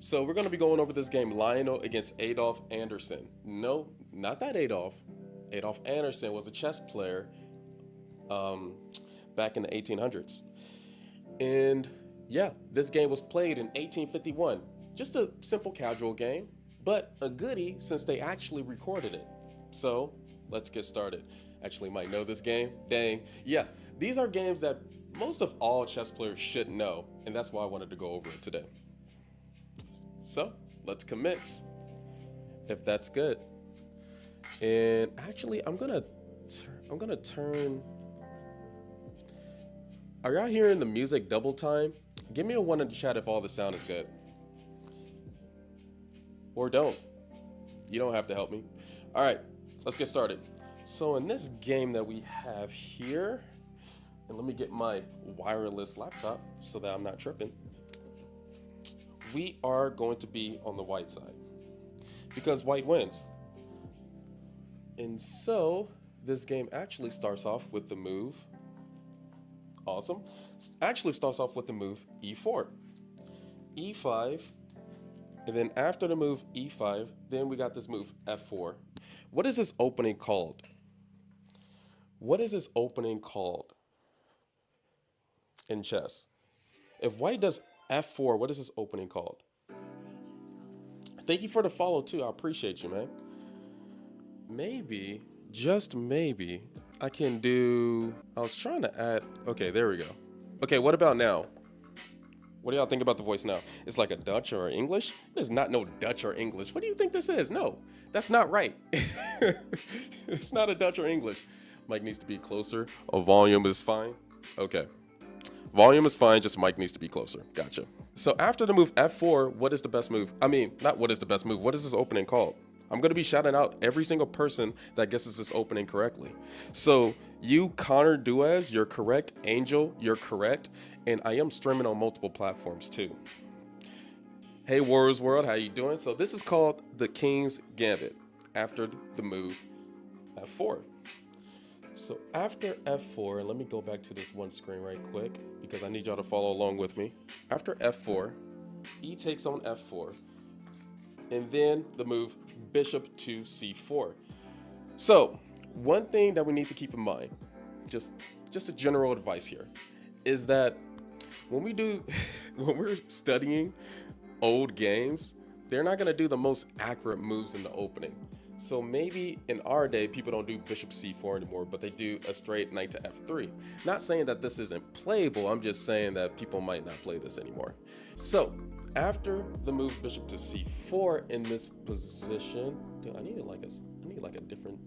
So we're going to be going over this game, Lionel against Adolf Anderson. No, not that Adolf. Adolf Anderson was a chess player um, back in the 1800s. And yeah, this game was played in 1851. Just a simple casual game, but a goodie since they actually recorded it. So let's get started. Actually, might know this game. Dang. Yeah, these are games that most of all chess players should know, and that's why I wanted to go over it today. So let's commence, if that's good. And actually, I'm gonna turn. Are y'all hearing the music double time? Give me a one in the chat if all the sound is good, or don't. You don't have to help me. All right, let's get started. So in this game that we have here, and let me get my wireless laptop so that I'm not tripping. We are going to be on the white side because white wins. And so this game actually starts off with the move. Awesome. Actually starts off with the move e4, e5, and then after the move e5, then we got this move f4. What is this opening called? What is this opening called in chess? If white does f4, what is this opening called? Thank you for the follow too. I appreciate you, man. Maybe, just maybe, I can do. I was trying to add. Okay, there we go. Okay, what about now? What do y'all think about the voice now? It's like a Dutch or English? There's not no Dutch or English. What do you think this is? No, that's not right. It's not a Dutch or English. Mic needs to be closer. Oh, volume is fine. Okay. Volume is fine, just mic needs to be closer. Gotcha. So after the move f4, what is the best move? I mean, not what is the best move. What is this opening called? I'm going to be shouting out every single person that guesses this opening correctly. So you, Connor Duez, you're correct. Angel, you're correct. And I am streaming on multiple platforms too. Hey Warriors World, how you doing? So this is called the King's Gambit after the move f4. So after f4, let me go back to this one screen right quick because I need y'all to follow along with me. After f4, e takes on f4, and then the move bishop to c4. So one thing that we need to keep in mind, just a general advice here, is that when we're studying old games, they're not gonna do the most accurate moves in the opening. So maybe in our day, people don't do bishop c4 anymore, but they do a straight knight to f3. Not saying that this isn't playable, I'm just saying that people might not play this anymore. So after the move bishop to c4 in this position, dude, I need like a different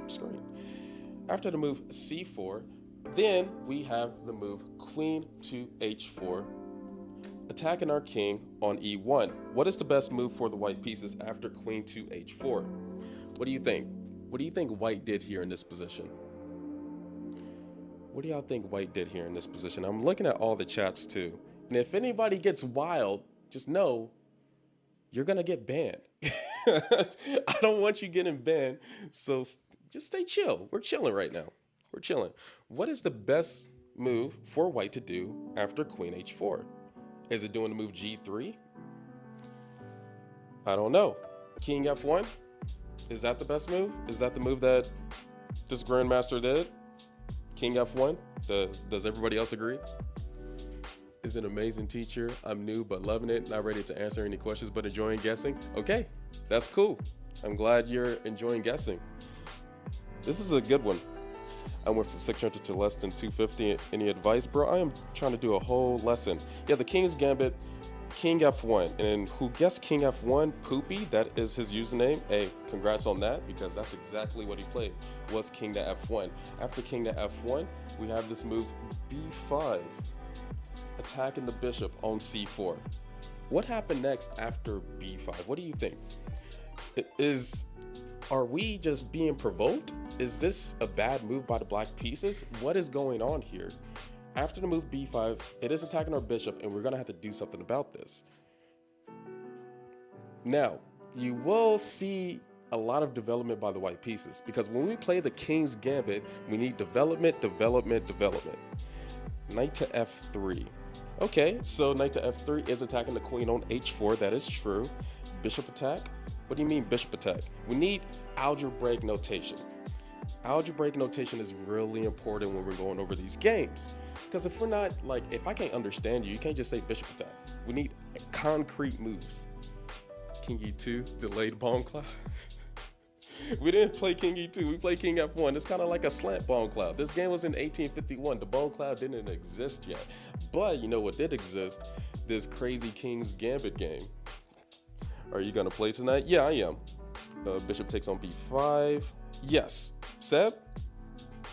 screen. After the move c4, then we have the move queen to h4, attacking our king on e1. What is the best move for the white pieces after queen to h4? What do you think? What do you think white did here in this position? What do y'all think white did here in this position? I'm looking at all the chats too. And if anybody gets wild, just know you're gonna get banned. I don't want you getting banned, so just stay chill. We're chilling right now. We're chilling. What is the best move for white to do after queen h4? Is it doing the move g3? I don't know. King f1? Is that the best move? Is that the move that this grandmaster did? King f1? Does everybody else agree? Is an amazing teacher. I'm new but loving it. Not ready to answer any questions but enjoying guessing. Okay, that's cool. I'm glad you're enjoying guessing. This is a good one. I went from 600 to less than 250. Any advice, bro? I am trying to do a whole lesson. Yeah, the King's Gambit, King F1. And who guessed King F1? Poopy, that is his username. Hey, congrats on that because that's exactly what he played, was King to F1. After King to F1, we have this move B5, attacking the bishop on C4. What happened next after B5? What do you think? Are we just being provoked? Is this a bad move by the black pieces? What is going on here? After the move b5, it is attacking our bishop, and we're gonna have to do something about this. Now, you will see a lot of development by the white pieces because when we play the King's Gambit, we need development. Knight to f3. Okay, so knight to f3 is attacking the queen on h4. That is true. Bishop attack? What do you mean bishop attack? We need algebraic notation. Algebraic notation is really important when we're going over these games. Because if we're not, like, if I can't understand you, you can't just say bishop attack. We need concrete moves. King e2, delayed bomb cloud. We didn't play king e2, we played king f1. It's kind of like a slant bomb cloud. This game was in 1851. The bomb cloud didn't exist yet. But you know what did exist? This crazy King's Gambit game. Are you gonna play tonight? Yeah, I am. Bishop takes on b5. Yes. Seb?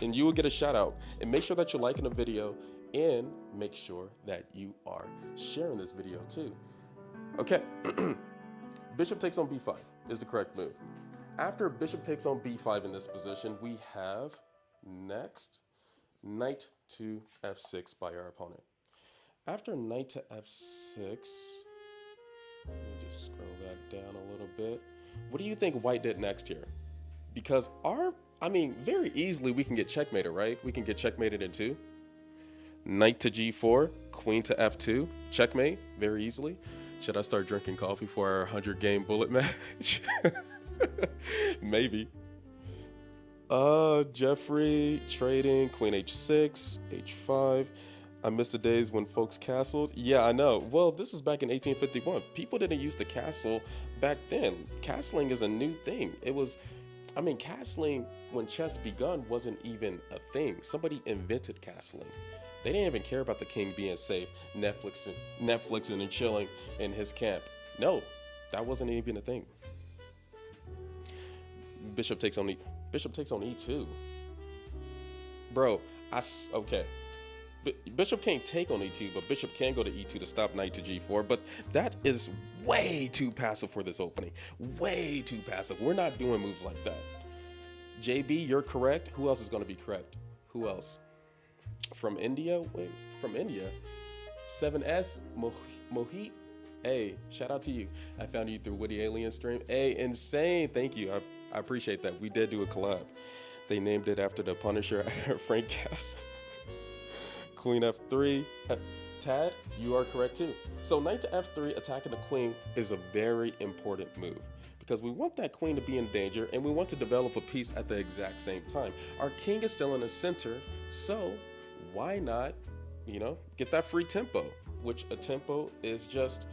And you will get a shout out. And make sure that you're liking the video and make sure that you are sharing this video too. Okay. Bishop takes on b5 is the correct move. After bishop takes on b5 in this position, we have next knight to f6 by our opponent. After knight to f6, let me just scroll that down a little bit. What do you think white did next here? Because very easily we can get checkmated, right? We can get checkmated in two. Knight to g4, queen to f2, checkmate very easily. Should I start drinking coffee for our 100-game bullet match? Maybe. Jeffrey, trading, queen h6, h5. I miss the days when folks castled. Yeah, I know. Well, this is back in 1851. People didn't use to castle back then. Castling is a new thing. Castling when chess begun wasn't even a thing. Somebody invented castling. They didn't even care about the king being safe, Netflixing and chilling in his camp. No, that wasn't even a thing. Bishop takes on e2. Bro, okay. Bishop can't take on e2, but bishop can go to e2 to stop knight to g4. But that is way too passive for this opening. Way too passive. We're not doing moves like that. JB, you're correct. Who else is going to be correct? Who else? From India? Wait, from India? 7S? Mohit? Hey, shout out to you. I found you through Witty Alien stream. Hey, insane. Thank you. I appreciate that. We did do a collab. They named it after the Punisher, Frank Castle. Queen f3. Tad, you are correct too. So knight to f3 attacking the queen is a very important move because we want that queen to be in danger and we want to develop a piece at the exact same time. Our king is still in the center, so why not, get that free tempo, which a tempo is just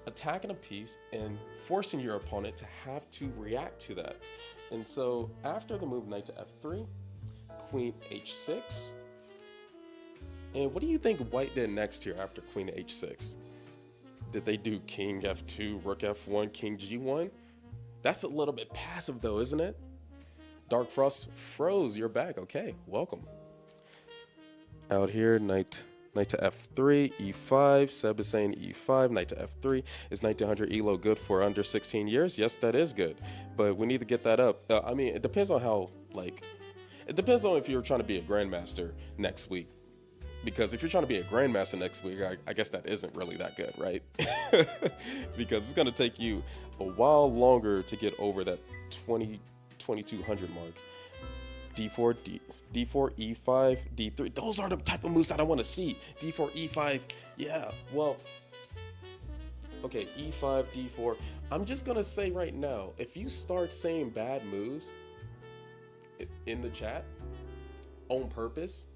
attacking a piece and forcing your opponent to have to react to that. And so after the move knight to f3, queen h6, and what do you think white did next here after queen h6? Did they do king f2, rook f1, king g1? That's a little bit passive though, isn't it? Dark Frost froze, you're back. Okay, welcome. Out here, knight to f3, e5, Seb is saying e5, knight to f3. Is knight to 100 elo good for under 16 years? Yes, that is good, but we need to get that up. It depends on how, it depends on if you're trying to be a grandmaster next week. Because if you're trying to be a grandmaster next week, I guess that isn't really that good, right? Because it's going to take you a while longer to get over that 2200 mark. D4, E5, D3. Those are the type of moves that I want to see. D4, E5. Yeah, well, okay, E5, D4. I'm just going to say right now, if you start saying bad moves in the chat on purpose,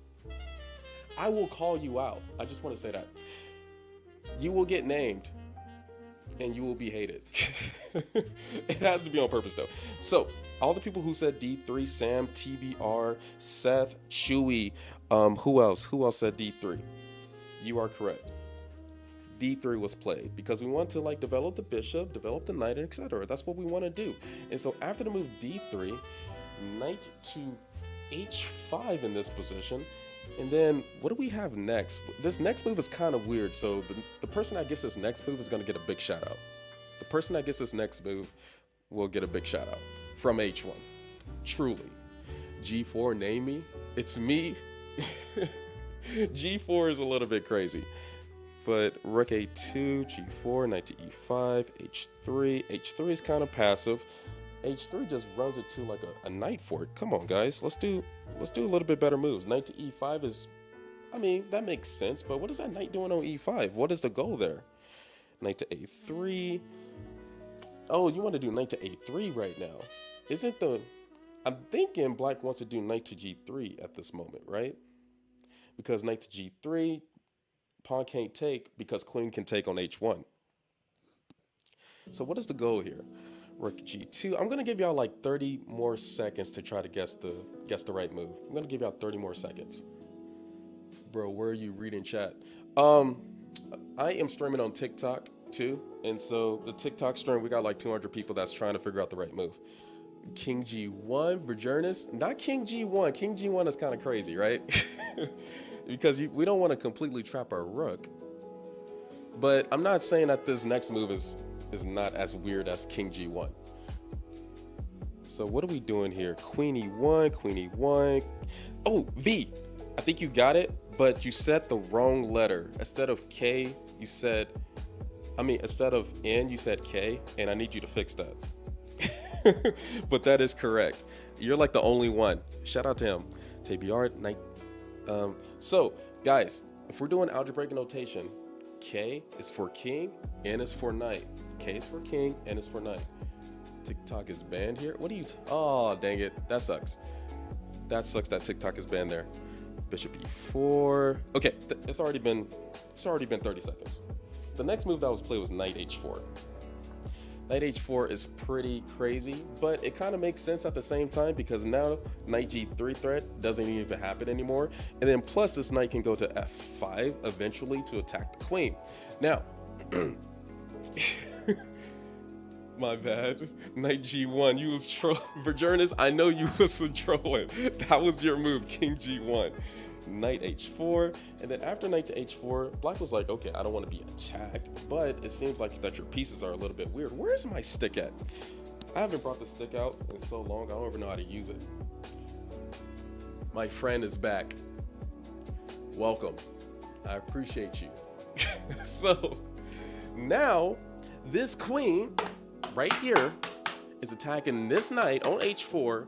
I will call you out. I just want to say that. You will get named and you will be hated. It has to be on purpose though. So all the people who said D3, Sam, TBR, Seth, Chewy, who else said D3? You are correct. D3 was played because we want to develop the bishop, develop the knight, etc. That's what we want to do. And so after the move D3, knight to H5 in this position. And then what do we have next? This next move is kind of weird. So the person that gets this next move is going to get a big shout out. The person that gets this next move will get a big shout out from H1. Truly. G4, name me. It's me. G4 is a little bit crazy. But rook A2, G4, knight to E5, H3. H3 is kind of passive. H3 just runs it to a knight fork. Come on, guys. Let's do a little bit better moves. Knight to E5 is I mean, that makes sense, but what is that knight doing on e5? What is the goal there? Knight to a3. Oh, you want to do knight to a3 right now. Isn't the... I'm thinking black wants to do knight to g3 at this moment, right? Because knight to g3, pawn can't take because queen can take on h1. So what is the goal here? Rook g2. I'm gonna give y'all like 30 more seconds to try to guess the right move. I'm gonna give y'all 30 more seconds. Bro, where are you reading chat? I am streaming on TikTok too, and so the TikTok stream, we got like 200 people that's trying to figure out the right move. King g1, Virgurnis, not King g1. King g1 is kind of crazy, right? Because we don't want to completely trap our rook. But I'm not saying that this next move is not as weird as King g1. So what are we doing here? Queen e1, Queen e1. Oh, V. I think you got it, but you said the wrong letter. Instead of K, you said, instead of N, you said K, and I need you to fix that. But that is correct. You're like the only one. Shout out to him. TBR, Knight. So, guys, if we're doing algebraic notation, K is for king, N is for knight. K is for king, N is for knight. TikTok is banned here. What are you? Oh, dang it. That sucks. That sucks that TikTok is banned there. Bishop e4. Okay, it's already been 30 seconds. The next move that was played was knight h4. Knight h4 is pretty crazy, but it kind of makes sense at the same time because now knight g3 threat doesn't even happen anymore. And then plus this knight can go to f5 eventually to attack the queen. Now, my bad. Knight g1, you was trolling. Virgurnis, I know you was trolling. That was your move, king g1. Knight h4, and then after knight to h4, black was like, okay, I don't want to be attacked, but it seems like that your pieces are a little bit weird. Where's my stick at? I haven't brought the stick out in so long, I don't even know how to use it. My friend is back. Welcome. I appreciate you. So now this queen right here is attacking this knight on h4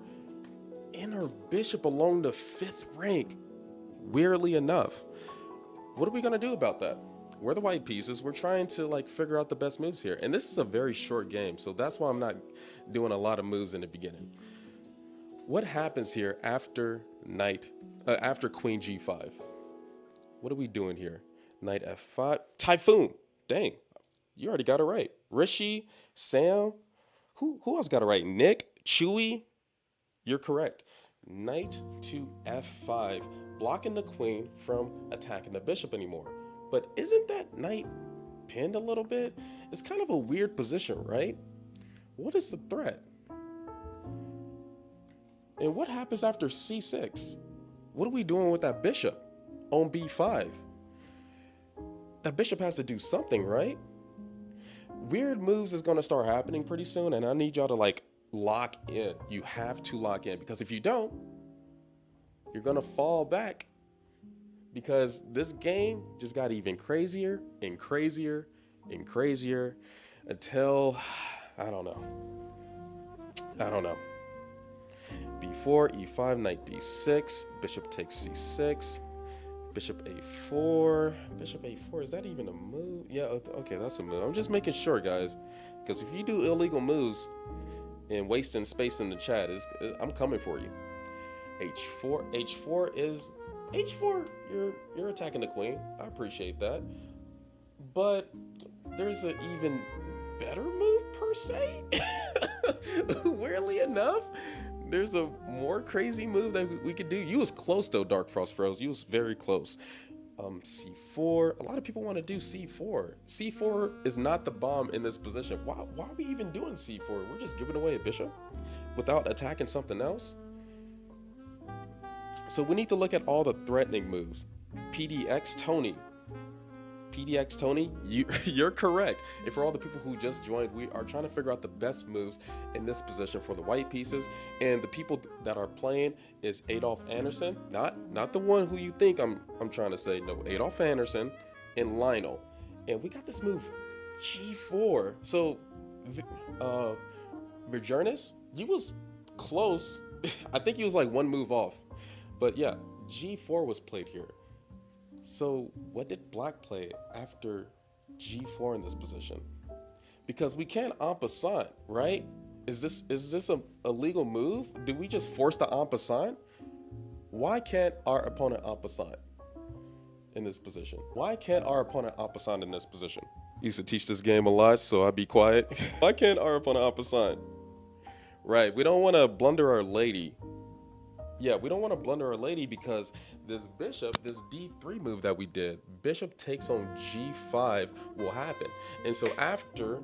and her bishop along the 5th rank. Weirdly enough, what are we gonna do about that? We're the white pieces. We're trying to like figure out the best moves here, and this is a very short game, so that's why I'm not doing a lot of moves in the beginning. What happens here after queen g5? What are we doing here? Knight f5, typhoon. Dang, you already got it right. Rishi, Sam, who else got it right? Nick, Chewy, you're correct. Knight to f5, blocking the queen from attacking the bishop anymore. But isn't that knight pinned a little bit? It's kind of a weird position, right? What is the threat? And what happens after c6? What are we doing with that bishop on b5? That bishop has to do something, right? Weird moves is going to start happening pretty soon, and I need y'all to like lock in. You have to lock in, because if you don't, you're gonna fall back, because this game just got even crazier and crazier and crazier until I don't know. B4, E5, knight D6, bishop takes C6, bishop A4, bishop A4. Is that even a move? Yeah, okay, that's a move. I'm just making sure, guys, because if you do illegal moves and wasting space in the chat, I'm coming for you. H4 is H4. You're attacking the queen. I appreciate that, but there's an even better move per se. Weirdly enough, there's a more crazy move that we could do. You was close though, Dark Frost Froze. You was very close. C4. A lot of people want to do C4. C4 is not the bomb in this position. Why are we even doing C4? We're just giving away a bishop without attacking something else. So we need to look at all the threatening moves. PDX Tony, you're correct. And for all the people who just joined, we are trying to figure out the best moves in this position for the white pieces. And the people that are playing is Adolf Anderson, not the one who you think I'm trying to say. No, Adolf Anderson and Lionel. And we got this move, G4. So, Virgurnis, you was close. I think he was like one move off. But yeah, G4 was played here. So what did black play after g4 in this position? Because we can't en passant, right? Is this a legal move? Do we just force the en passant? Why can't our opponent en passant in this position? Why can't our opponent en passant in this position? Used to teach this game a lot, so I'd be quiet. Why can't our opponent en passant? Right, we don't want to blunder our lady. Yeah, we don't want to blunder our lady because this bishop, this d3 move that we did, bishop takes on g5 will happen. And so after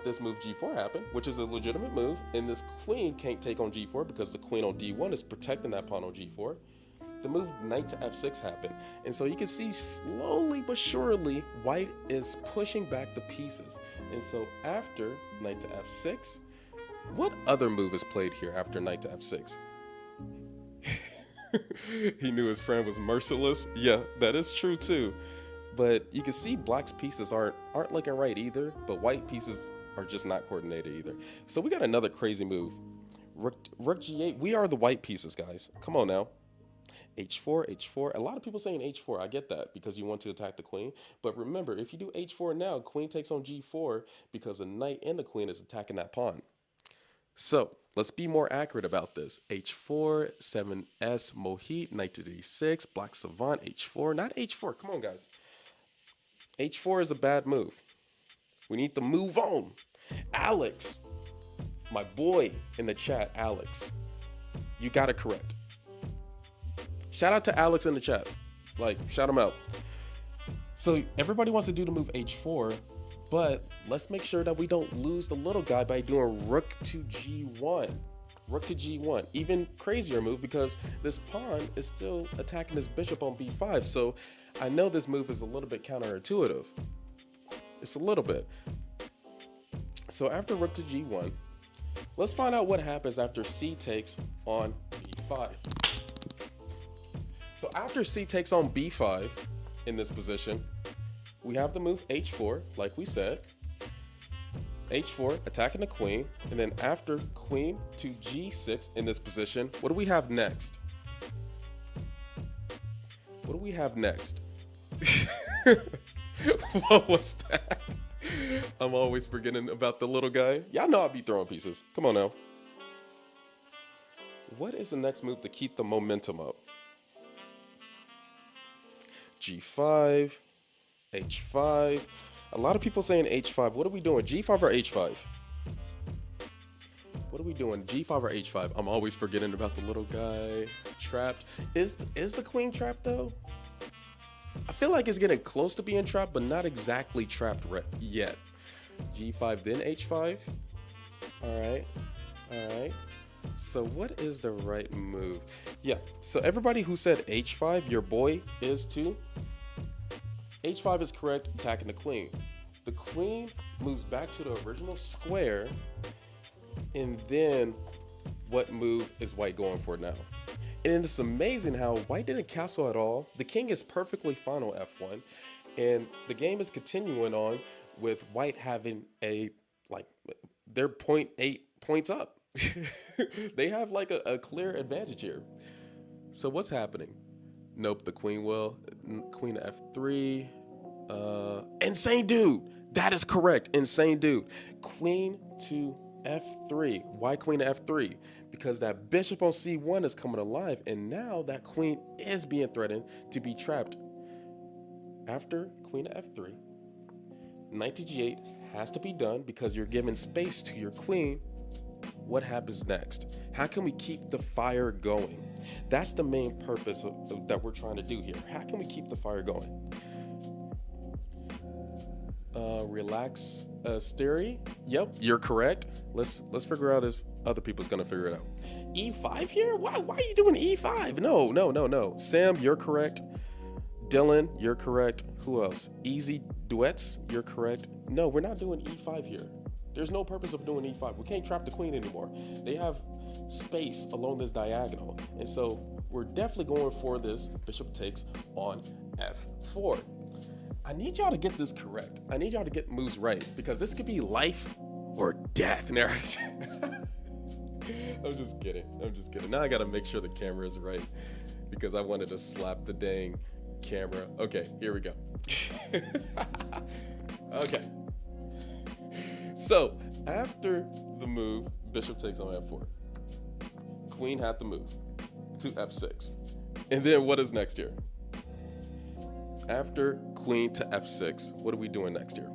this move g4 happened, which is a legitimate move, and this queen can't take on g4 because the queen on d1 is protecting that pawn on g4, the move knight to f6 happened. And so you can see slowly but surely white is pushing back the pieces. And so after knight to f6, what other move is played here after knight to f6? He knew his friend was merciless. Yeah, that is true too. But you can see black's pieces aren't looking right either, but white pieces are just not coordinated either. So we got another crazy move. Rook g8. We are the white pieces, guys. Come on now. h4, h4. A lot of people saying h4. I get that because you want to attack the queen. But remember, if you do h4 now, queen takes on g4 because the knight and the queen is attacking that pawn. So let's be more accurate about this. h4, 7s, Mohit, knight to d6, black savant, h4, not h4. Come on, guys. h4 is a bad move. We need to move on. Alex, my boy in the chat, Alex, you got it correct. Shout out to Alex in the chat. Like, shout him out. So everybody wants to do the move h4, but let's make sure that we don't lose the little guy by doing rook to g1. Rook to g1. Even crazier move because this pawn is still attacking this bishop on b5. So I know this move is a little bit counterintuitive. It's a little bit. So after rook to g1, let's find out what happens after c takes on b5. So after c takes on b5 in this position, we have the move h4, like we said. h4, attacking the queen. And then after queen to g6 in this position, what do we have next? What do we have next? What was that? I'm always forgetting about the little guy. Y'all know I'll be throwing pieces. Come on now. What is the next move to keep the momentum up? g5, h5. A lot of people saying h5. What are we doing? g5 or h5? What are we doing? g5 or h5? I'm always forgetting about the little guy. Trapped. Is the queen trapped though? I feel like it's getting close to being trapped, but not exactly trapped yet. g5 then h5. All right. So what is the right move? Yeah, so everybody who said h5, your boy is too. h5 is correct, attacking the queen. The queen moves back to the original square, and then what move is white going for now? And it's amazing how white didn't castle at all. The king is perfectly fine on f1, and the game is continuing on with white having they're 0.8 points up. They have like a clear advantage here. So what's happening? Nope, the queen will. Queen to f3. Insane dude. That is correct. Insane dude. Queen to f3. Why queen to f3? Because that bishop on c1 is coming alive, and now that queen is being threatened to be trapped. After queen to f3, knight to g8 has to be done because you're giving space to your queen. What happens next? How can we keep the fire going? That's the main purpose that we're trying to do here. How can we keep the fire going? Relax, Steri. Yep, you're correct. Let's figure out if other people's gonna figure it out. E5 here? Why are you doing E5? No. Sam, you're correct. Dylan, you're correct. Who else? Easy Duets, you're correct. No, we're not doing E5 here. There's no purpose of doing E5. We can't trap the queen anymore. They have space along this diagonal. And so we're definitely going for this bishop takes on F4. I need y'all to get this correct. I need y'all to get moves right because this could be life or death. I'm just kidding. Now I gotta make sure the camera is right because I wanted to slap the dang camera. Okay, here we go. Okay. So after the move, bishop takes on f4. Queen had to move to f6. And then what is next here? After queen to f6, what are we doing next here?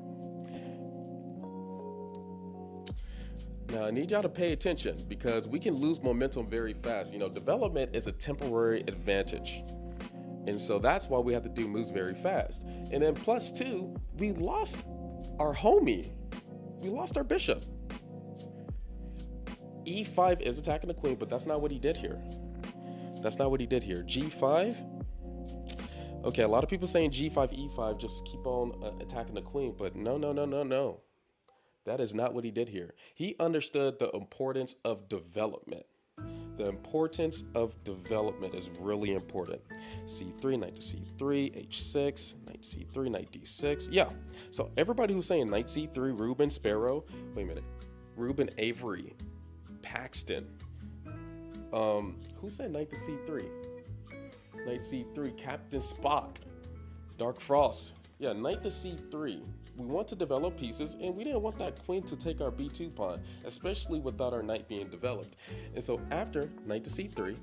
Now, I need y'all to pay attention because we can lose momentum very fast. You know, development is a temporary advantage. And so that's why we have to do moves very fast. And then plus two, we lost our homie. We lost our bishop. E5 is attacking the queen, but that's not what he did here. That's not what he did here. G5. Okay, a lot of people saying G5, E5, just keep on attacking the queen, but no. That is not what he did here. He understood the importance of development. The importance of development is really important. C3, knight to C3, H6, knight C3, knight D6. Yeah, so everybody who's saying knight C3, Ruben, Sparrow, wait a minute, Ruben, Avery, Paxton. Who said knight to C3? Knight C3, Captain Spock, Dark Frost. Yeah, knight to C3. We want to develop pieces, and we didn't want that queen to take our B2 pawn, especially without our knight being developed. And so after knight to C3,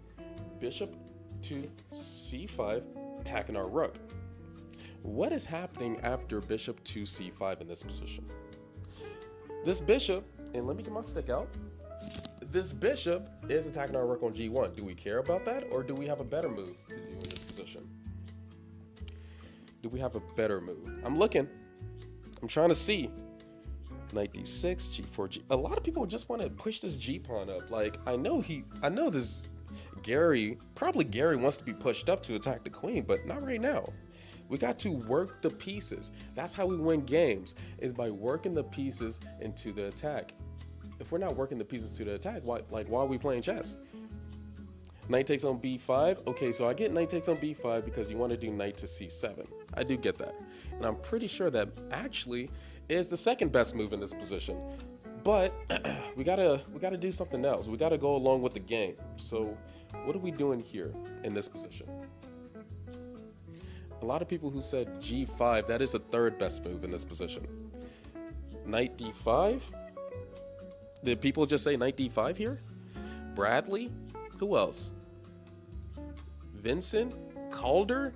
bishop to C5, attacking our rook. What is happening after bishop to C5 in this position? This bishop, and let me get my stick out. This bishop is attacking our rook on G1. Do we care about that, or do we have a better move to do in this position? Do we have a better move? I'm looking. I'm trying to see. Knight D6, G4, G. A lot of people just want to push this G pawn up. Like, I know this Gary wants to be pushed up to attack the queen, but not right now. We got to work the pieces. That's how we win games, is by working the pieces into the attack. If we're not working the pieces to the attack, why are we playing chess? Knight takes on B5. Okay, so I get knight takes on B5 because you want to do knight to C7. I do get that. And I'm pretty sure that actually is the second best move in this position. But we gotta do something else. We gotta go along with the game. So what are we doing here in this position? A lot of people who said G5, that is the third best move in this position. Knight D5? Did people just say knight D5 here? Bradley? Who else? Vincent? Calder?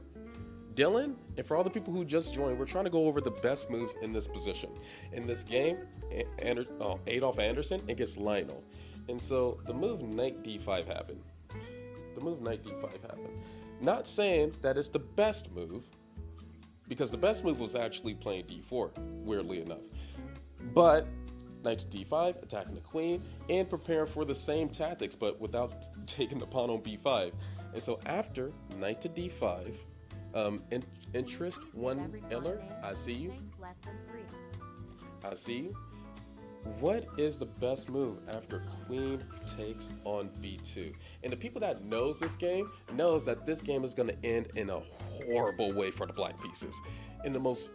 Dylan? And for all the people who just joined, we're trying to go over the best moves in this position. In this game, Adolf Anderson against Lionel. And so the move knight D5 happened. Not saying that it's the best move, because the best move was actually playing D4, weirdly enough. But knight to D5, attacking the queen, and preparing for the same tactics, but without taking the pawn on B5. And so after knight to D5, interest one Eller, I see you. I see you. What is the best move after queen takes on B2? And the people that knows this game knows that this game is going to end in a horrible way for the black pieces. In the most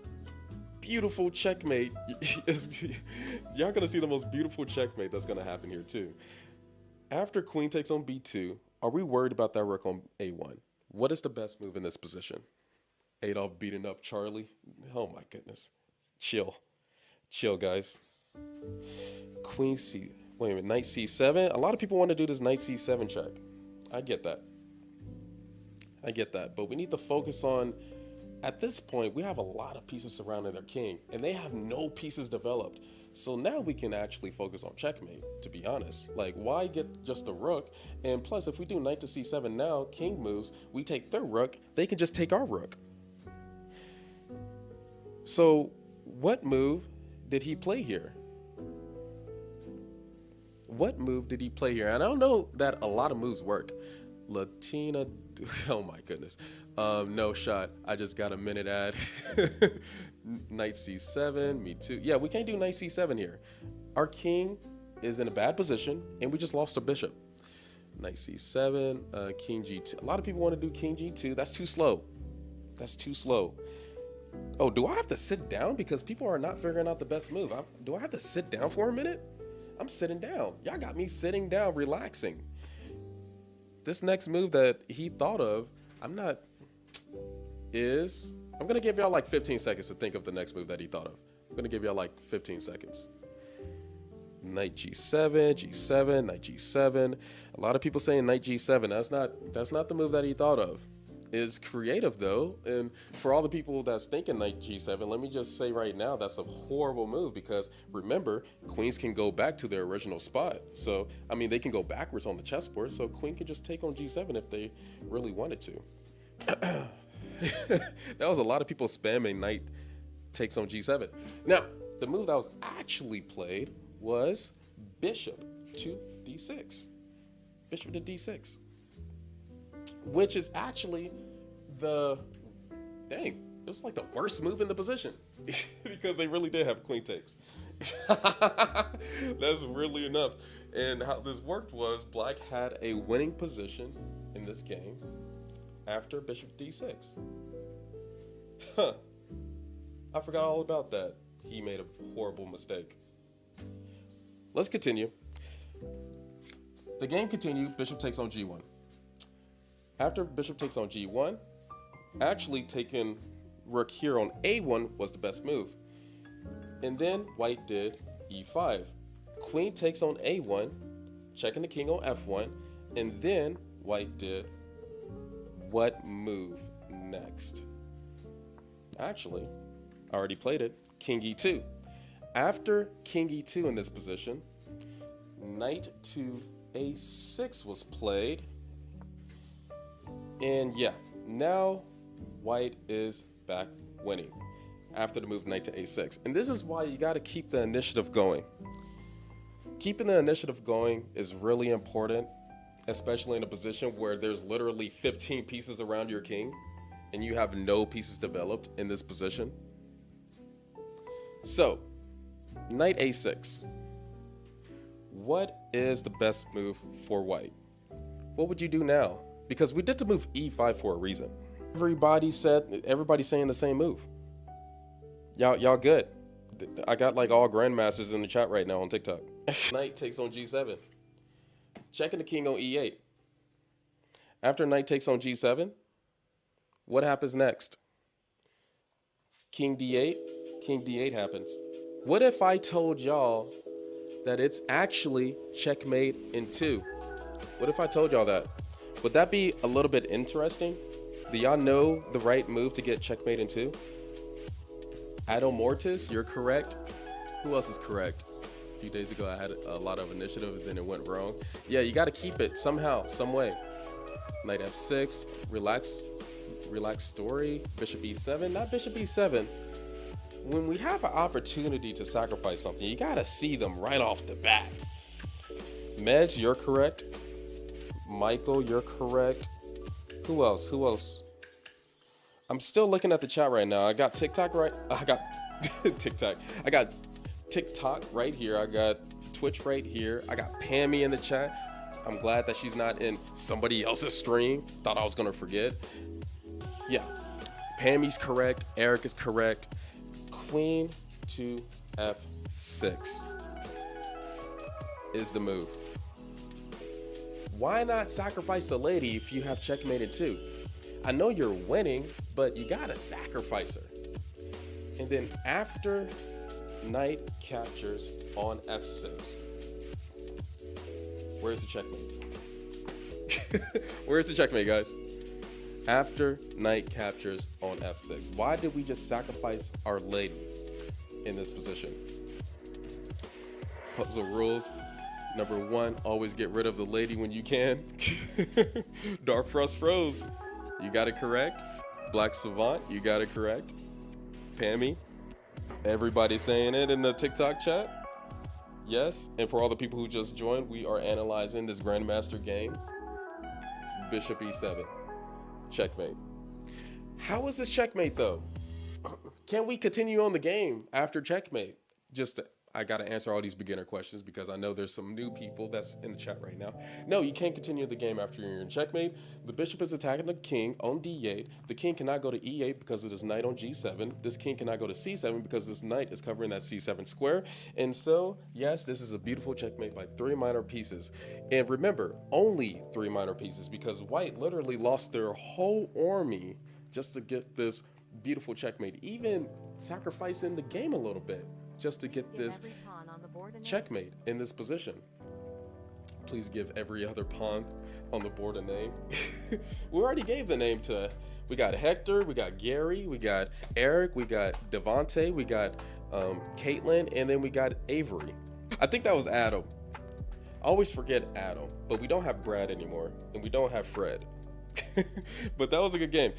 beautiful checkmate. Y'all going to see the most beautiful checkmate that's going to happen here too. After queen takes on B2, are we worried about that rook on A1? What is the best move in this position? Adolf beating up Charlie. Oh my goodness. Chill, guys. Queen C, wait a minute, knight C7. A lot of people want to do this knight C7 check. I get that, but we need to focus on, at this point, we have a lot of pieces surrounding their king, and they have no pieces developed. So now we can actually focus on checkmate, to be honest. Like, why get just the rook? And plus, if we do knight to C7 now, king moves, we take their rook, they can just take our rook. So what move did he play here? And I don't know that a lot of moves work. Latina, oh my goodness. No shot. I just got a minute ad. Knight C7, me too. Yeah, we can't do knight C7 here. Our king is in a bad position, and we just lost a bishop. Knight C7, king G2. A lot of people want to do king G2. That's too slow. Oh, do I have to sit down? Because people are not figuring out the best move. Do I have to sit down for a minute? I'm sitting down. Y'all got me sitting down, relaxing. This next move that he thought of, I'm not is, I'm going to give y'all like 15 seconds to think of the next move that he thought of. I'm going to give y'all like 15 seconds. Knight G7, G7, Knight G7. A lot of people saying Knight G7. That's not the move that he thought of. It's creative though, and for all the people that's thinking Knight G7, let me just say right now that's a horrible move, because remember, queens can go back to their original spot. So I mean, they can go backwards on the chessboard, so queen can just take on G7 if they really wanted to. That was a lot of people spamming Knight takes on G7. Now, the move that was actually played was Bishop to D6. Bishop to D6. Which is actually it was like the worst move in the position. Because they really did have queen takes. That's really enough. And how this worked was Black had a winning position in this game after Bishop D6. Huh. I forgot all about that. He made a horrible mistake. Let's continue. The game continued. Bishop takes on G1. After Bishop takes on G1, actually taking Rook here on A1 was the best move. And then White did E5. Queen takes on A1, checking the king on F1, and then White did what move next? Actually, I already played it. King E2. After King E2 in this position, Knight to A6 was played. And yeah, now White is back winning after the move Knight to A6. And this is why you got to keep the initiative going. Keeping the initiative going is really important, especially in a position where there's literally 15 pieces around your king and you have no pieces developed in this position. So, Knight A6. What is the best move for White? What would you do now? Because we did the move E5 for a reason. Everybody's saying the same move. Y'all good. I got like all grandmasters in the chat right now on TikTok. Knight takes on G7. Checking the king on E8. After Knight takes on G7, what happens next? King D8. King D8 happens. What if I told y'all that it's actually checkmate in 2? What if I told y'all that? Would that be a little bit interesting? Do y'all know the right move to get checkmate in 2? Addo Mortis, you're correct. Who else is correct? A few days ago I had a lot of initiative and then it went wrong. Yeah, you got to keep it somehow, some way. Knight F6, relax story. Bishop E7, not Bishop E7. When we have an opportunity to sacrifice something, you got to see them right off the bat. Meds, you're correct. Michael, you're correct. Who else? I'm still looking at the chat right now. I got TikTok right. I got TikTok. I got TikTok right here. I got Twitch right here. I got Pammy in the chat. I'm glad that she's not in somebody else's stream. Thought I was gonna forget. Yeah, Pammy's correct. Eric is correct. Queen to F6 is the move. Why not sacrifice the lady if you have checkmate in 2? I know you're winning, but you gotta sacrifice her. And then after Knight captures on F6, where's the checkmate? Where's the checkmate, guys? After Knight captures on F6. Why did we just sacrifice our lady in this position? Puzzle rules. Number 1, always get rid of the lady when you can. Dark Frost froze. You got it correct. Black Savant, you got it correct. Pammy, everybody saying it in the TikTok chat. Yes, and for all the people who just joined, we are analyzing this Grandmaster game. Bishop E7. Checkmate. How is this checkmate though? Can we continue on the game after checkmate? I gotta answer all these beginner questions because I know there's some new people that's in the chat right now. No, you can't continue the game after you're in checkmate. The bishop is attacking the king on D8. The king cannot go to E8 because of this knight on G7. This king cannot go to C7 because this knight is covering that C7 square. And so, yes, this is a beautiful checkmate by 3 minor pieces. And remember, only 3 minor pieces because White literally lost their whole army just to get this beautiful checkmate, even sacrificing the game a little bit just to get this checkmate in this position. Please give every other pawn on the board a name. We already gave the name to, we got Hector, we got Gary, we got Eric, we got Devontae, we got Caitlin, and then we got Avery. I think that was Adam. I always forget Adam, but we don't have Brad anymore, and we don't have Fred. But that was a good game.